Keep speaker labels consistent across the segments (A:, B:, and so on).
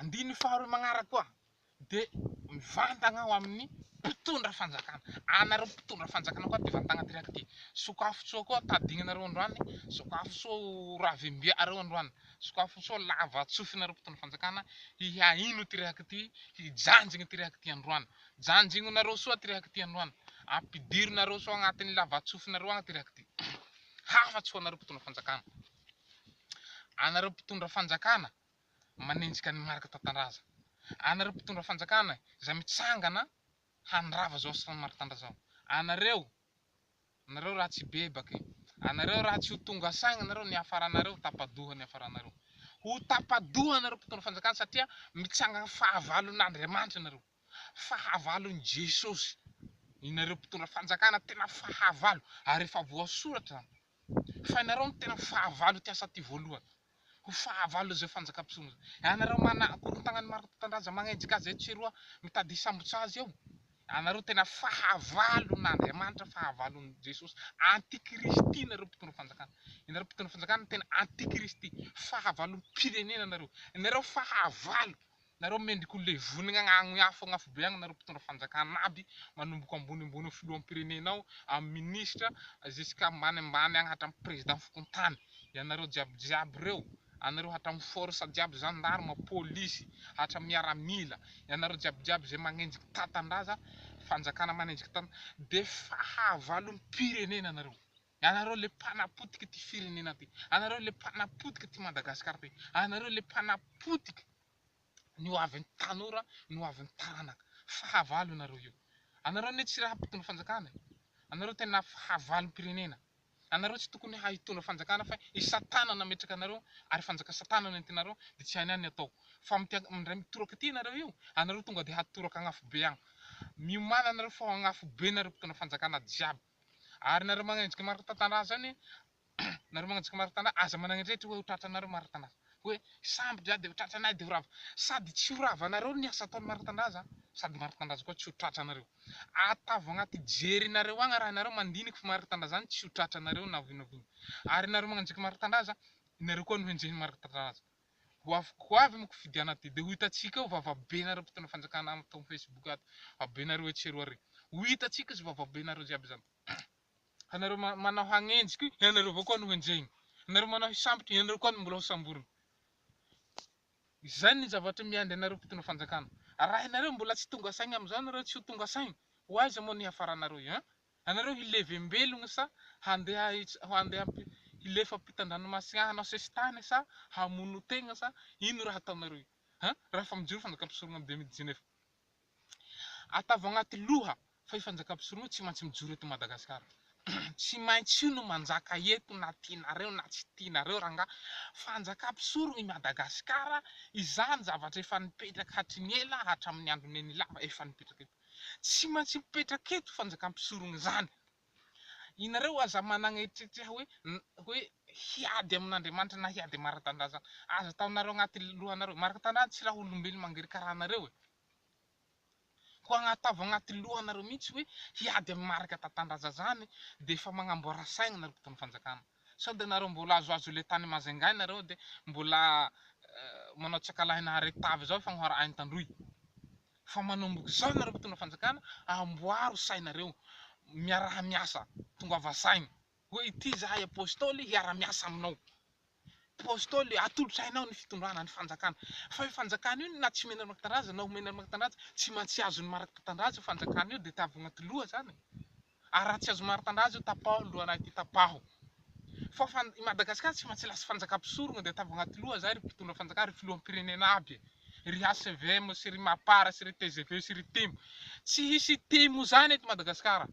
A: andiny faharoa magnaraka koa de mivantagna ao amin'ny mpitondra fanjakana. Anareo mpitondra fanjakana koa de vantagna ty raiky ty. Sokafo soa koa tadignanareo androany, sokafo soa ravimbiareo androany, sokafo soa lava tsofinareo mpitondra fanjakana. Hihaino ty raiky ty, hijanjigny ty raiky ty androany. Janjigninareo soa ty raiky ty androany. Ampidirinareo soa agnatin'ny lava tsofinareo agny ty raiky ty. Hafatsy ho anareo mpitondra fanjakana. Anareo mpitondra fanjakana manenjika ny marika tantandraza. Anareo mpitondra fanjakana izay mitsangana handrava zao sy maritandraza zao. Anareo raha tsy bebaky, anareo raha tsy ho tonga saigna anareo ny afaranareo tapadoha ny afaranareo. Ho tapadoha anareo mpitondra fanjakana satria mitsangana fahavalon'Andriamanitra anareo. Fahavalon'i Jesosy. Inareo mpitondra fanjakana tena fahavalo ary efa voasoratra zany. Fa ianareo no tena fahavalo ty asa ty voalohany. Ho fahavalo zay fanjakam-pisorona. Anareo mana korontagnany maro tandraza magnenjika azy tseroa mitady sambotsa azy eo. Anareo tena fahavalon'Andriamanitra, fahavalon'i Jesosy. Antikristy nareo mpitondra fanjakana. Inareo mpitondra fanjakana tena antikristy. Fahavalom-pirenena nareo. Inareo fahavalo. Nareo mendrika ho levonigna agnafo be agny nareo mpitondra fanjakana aby manomboka ambonimbony filoham-pirenenao amin'ny ministra jusqu'à ambanimbany agny hatramin'ny président fokontany. Ianareo jiaby reo. Anareo hatramin'ny force jiaby gendarme, polisy, hatramin'ny miaramila. Ianareo jiaby zay magnenjiky tantandraza, fanjakana manenjiky tantandraza de fahavalom-pirenena anareo. Anareo le mpanapotiky ty firenena ty. Anareo le mpanapotiky ty Madagasikara ty. Anareo le mpanapotiky ny ho avin'ny tanora, ny ho avin'ny taranaka. Fahavalo anareo io. Anareo ne tsy raha mpitondra fanjakana. Anareo tena fahavalom-pirenena. Anareo tsy tokony hitondra fanjakana fa i satana nametraka anareo ary fanjaka satana no entinareo de tsy hainy any atao. Fa mindray mitoroka ty anareo io, anareo tonga de hatoraka agnafo be agny. Miomana anareo fa agnafo be nareo mpitondra fanjakana jiaby. Ary nareo magnenjiky marika tantandraza zany, nareo magnenjiky marika tantandraza aza managnetrehitra hoe ho tratranareo marika tantandraza. Hoe sambo dia ho tratranay de ho rava. Sady tsy ho ravanareo ny asa ataon'ny marika tantandraza, sady marika tantandraza koa tsy ho tratranareo. Atavo agnaty jerinareo agny raha nareo mandiniky fa marika tantandraza zany tsy ho tratranareo na vinavina. Ary nareo magnenjiky marika tantandraza, nareo koa no henjehiny marika tantandraza. Ho avy moko fidiana ty de ho hitatsika eo vavabenareo mpitondra fanjakana amin'ny Facebook ato. Vabenareo etseroa regny. Ho hitatsika izy vavabenareo jiaby zany. Anareo manao hagnenjiky, ianareo avao koa no henjehiny. Anareo manao hisambotry, ianareo koa no mbola ho samboriny. Zany ny zavatra miandry anareo mpitondra fanjakana. Raha ianareo mbola tsy tonga saigna am'izao, anareo tsy ho tonga saigna. Ho aiza moa ny hafaranareo io? Anareo hilevem-belogno sa handeha hilefa ampitan-dranomasina hanao sesitany sa hamono tegna sa ino raha ataonareo io? Raha fa mijoro fanjakam-pisorona amin'ny 2019. Atavo agnaty loha fa fanjakam-pisorona tsy maintsy mijoro eto Madagasikara. Tsy maintsy io no manjaka eto na tianareo na tsy tianareo ranga. Fanjakam-pisorona i Madagasikara, izany zavatra efa nipetraka hatrin'ny ela hatramin'ny andro neny lava efa nipetraka eto. Tsy maintsy mipetraka eto fanjakam-pisorona zany. Inareo aza managnetrehitra hoe hiady amin'Andriamanitra na hiady marika tantandraza. Aza ataonareo agnaty lohanareo. Marika tantandraza tsy raha olombelo mangery karaha anareo. Ho agnatavo agnaty lohanareo mihitsy hoe hiady amin'ny marika tantandraza zany de efa magnamboara saigna nareo mpitondra fanjakana. Sao de nareo mbola azoazo le tany Majunga nareo de mbola manao tsakalahina aretavy zao fagnahara ain-tandroy. Fa manomboka zao nareo mpitondra fanjakana, amboaro sainareo. Miara-miasa, tonga vasaigny. Hoe ity zahay apôstôly hiara-miasa aminao. Apôstôly atolotrainao ny fitondrana ny fanjakana. Fa io fanjakana io na tsy mena marika tantandraza na omena marika tantandraza, tsy maintsy azony marika tantandraza fanjakana io de tavy agnaty loha zany. Ary raha tsy azo marika tantandraza io tapaho lohanay ty tapaho. Fa i Madagasikara tsy maintsy lasa fanjakam-pisorona de tavy agnaty loha zay ry mpitondra fanjakana ry filoham-pirenena aby. Ry HCVM sy ry Mapara sy ry TGV sy ry Timo. Tsy hisy Timo zany eto Madagasikara.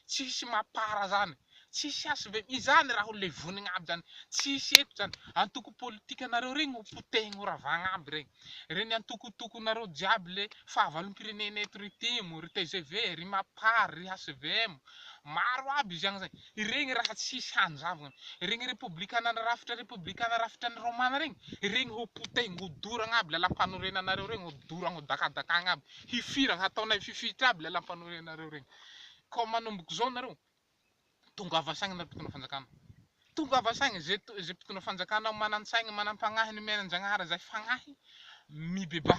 A: Tsy hisy Mapara zany. Tsy hisy HCVM. Izany raha ho levonigna aby zany. Tsy hisy eto zany. Antoko politika nareo regny ho potehigny ho ravagna aby regny. Reny antokotoko nareo jiaby le fahavalom-pirenena eto ry Timo, ry TGV, ry Mapara, ry HCVM. Maro aby izy agny zay. Regny raha tsy hisy hanjavana. Regny republikana rafitra ny Romana regny. Regny ho potehigny ho doragna aby lalam-panorenana nareo regny ho doragna ho dakadakagna aby. Hifiragna hataonay fifitra aby lalam-panorenanareo regny. Ka manomboka zao nareo tongava saigna nareo mpitondra fanjakana. Tongava saigna zay mpitondra fanjakana manan-tsaigna manam-pagnahy ny menan-janahary zay fagnahy mibeba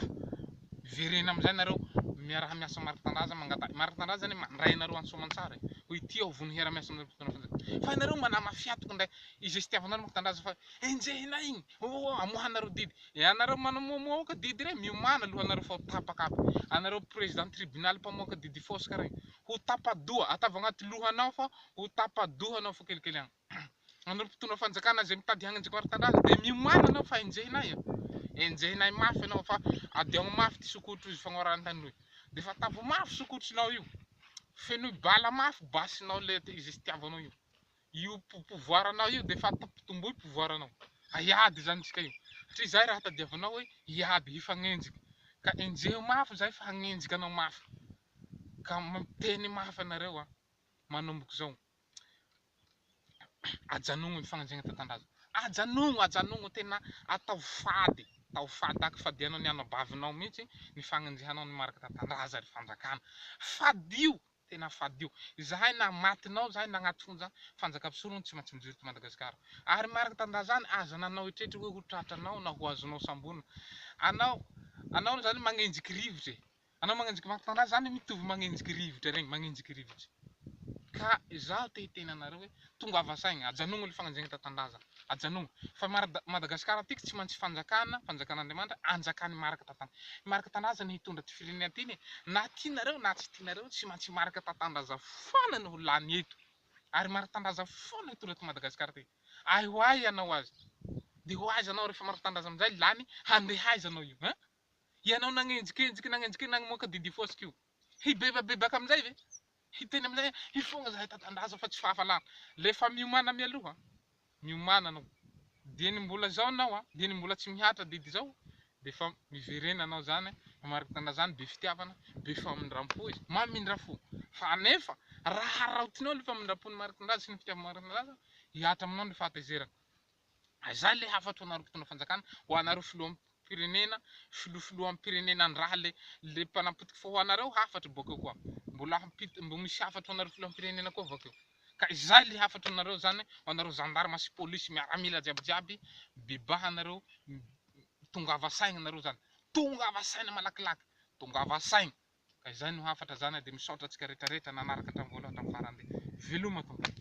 A: verena amizay nareo miaraha miasa maritan-draza mangatahy maritan-draza zany mandray nareo ansomantsara ho ity ao vony hera miasa amin'ny fotoana fanjakana fa nareo manamafiatoko ndray izy itiavanareo maritan-draza fa enjehinay igny amohanareo didy anareo manamoamoaka didy re miomana alohanareo fa ho tapaka aby anareo président tribunal mpamoaka didy fosika regny ho tapadoha atava agnaty lohanao fa ho tapadoha anao fa kelikely agny anareo mpitondra fanjakana zay mitady hagnenjika maritan-draza de miomana anao fa enjehinay enjehinay mafy anao fa adeogno mafy ty sokotro izy fagnoran-tany de fa tavo mafy sokotronao io fenoy bala mafy basinao le izy itiavanao io pouvoiranao io de fa tomboy pouvoiranao aiady zany tsika io satria zay raha tadiavanao hoe iady hifagnenjika ka enjeho mafy zay fa hagnenjika anao mafy ka miteny mafy anareo manomboka zao ajanogno ny fagnenjena tantandraza ajanogno tena atao fady taky fadianao ny anabavinao mihitsy ny fagnenjehanao ny marika tantandraza ry fanjakana fadio tena fadio zahay na matinao zahay na agnaty fonja fanjakam-pisorony tsy maintsy mijery to Madagasikara ary marika tantandraza zany aza nanao etretra hoe ho tratranao na ho azonao sambona anao zany magnenjiky rivotry anao magnenjiky marika tantandraza zany mitovy magnenjiky rivotry regny magnenjiky rivotry ka izaho te hiteny anareo hoe tongava saigna ajanogno ny fagnenjena tantandraza ajanogno fa Madagasikara tiky tsy maintsy fanjakan'Andriamanitra anjakany marika tantandraza ny hitondra ty firenena ty na tianareo na tsy tianareo tsy maintsy marika tantandraza foana no ho lany eto ary marika tantandraza foana hitondra ty Madagasikara ty ay ho ay anao azy de ho aiza anao rehefa marika tantandraza amizay lany handehaiza anao io ianao nagnenjikenjiky nagmoaka didy fosika io hibebabebaka amizay ve hiteny amizay hifogna zahay tantandraza fa tsy fahafalana lefa miomana mialoha miomana anao dieny mbola zao anao dieny mbola tsy mihatra didy zao de fa miverena anao zany marika tantandraza zany be fitiavana be famindram-po izy mamindrafo fa nefa raha raotinao le famindram-po ny marika tantandraza sy ny fitiavana marika tantandraza hihatra aminao ny fahatezerana zay le hafatro anareo mpitondra fanjakana ho anareo filofiloam pirenenany raha le mpanapotiky fa ho anareo hafatry bokeo koa mbo misy hafatro anareo filoam pirenena koa bakeo ka izay le hafatro anareo zany ho anareo zandarma sy polisy miaramila jiabijiaby bebaha anareo tongava saigna anareo zany tongava saina malakilaky tongava saigna ka izay no hafatra zany de misaotra atsika rehetrarehetra nanaraka hatramin'ny voalohany hatramin'ny farany veloma tompoko